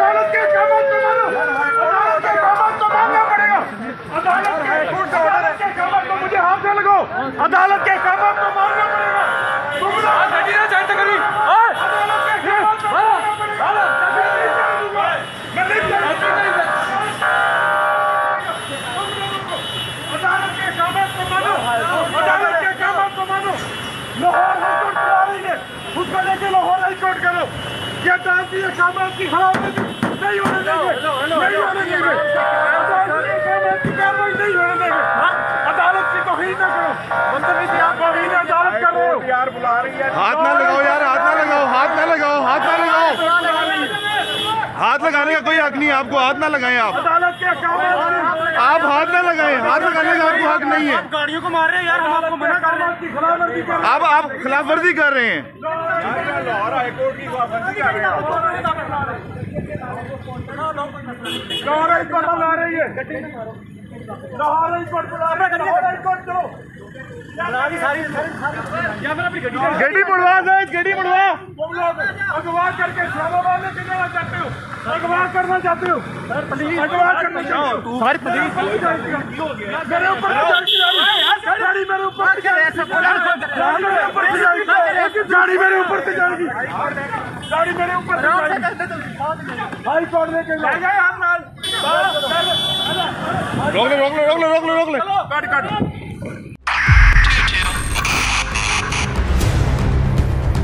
अदालत के कामों को मानना पड़ेगा। उसको लेके लाहौर हाई कोर्ट करो। ये अदालती कामों की खराबी नहीं होने देंगे, नहीं होने देंगे। नहीं होने देंगे। अदालत की तौहीन न करो। तौहीन अदालत कर रहे हो यार, बुला रही है। हाथ ना लगाओ यार, हाथ ना लगाओ, हाथ ना लगाओ, हाथ ना लगाओ। हाथ लगाने का कोई हक नहीं है आपको, हाथ ना लगाएं आप। अदालत के आप हाथ ना लगाएं, हाथ लगाने का आपको हक नहीं है। गाड़ियों को मार रहे हैं यार, हम आपको मना कर रहे हैं। आप खिलाफ वर्जी कर रहे हैं। लाहौर हाई कोर्ट की खिलाफवर्जी कर रहे हैं। लाहौर हाई कोर्ट बुला रही है। लाहौर हाई कोर्ट बुला रही है। लाहौर हाई कोर्ट चलो। गड्डी मुड़वा दे, गड्डी मुड़वा। अगवा करके इस्लामाबाद में जाना चाहते हो, अगवा करना चाहते हो, अगवा करना चाहते हो। सारी पुलिस मेरे ऊपर गाड़ी मेरे ऊपर गाड़ी मेरे ऊपर से जाएगी, गाड़ी मेरे ऊपर से जाएगी। हाई कोर्ट में रोक ले, रोक ले, रोक ले, रोक ले, रोक ले। काट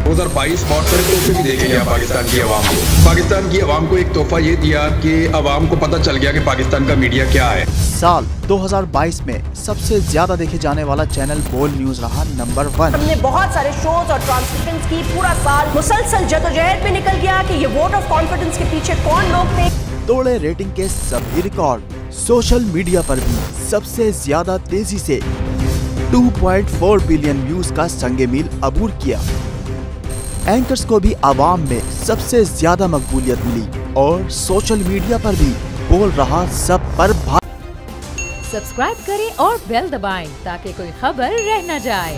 2022 बहुत सारे तोहफे भी देखे गया पाकिस्तान की आवाम को। पाकिस्तान की आवाम को एक तोहफा ये दिया कि आवाम को पता चल गया कि पाकिस्तान का मीडिया क्या है। साल 2022 में सबसे ज्यादा देखे जाने वाला चैनल बोल न्यूज रहा नंबर 1। हमने बहुत सारे शोज और ट्रांसमिशंस की, पूरा साल मुसलसल जदोजहद में निकल गया कि ये वोट ऑफ कॉन्फिडेंस के पीछे कौन लोग थे। तोड़े रेटिंग के सभी रिकॉर्ड। सोशल मीडिया पर भी सबसे ज्यादा तेजी से 2.4 बिलियन व्यूज का संगे मील अबूर किया। एंकर्स को भी आवाम में सबसे ज्यादा मकबूलियत मिली और सोशल मीडिया पर भी बोल रहा सब पर सब्सक्राइब करें और बेल दबाएं ताकि कोई खबर रह न जाए।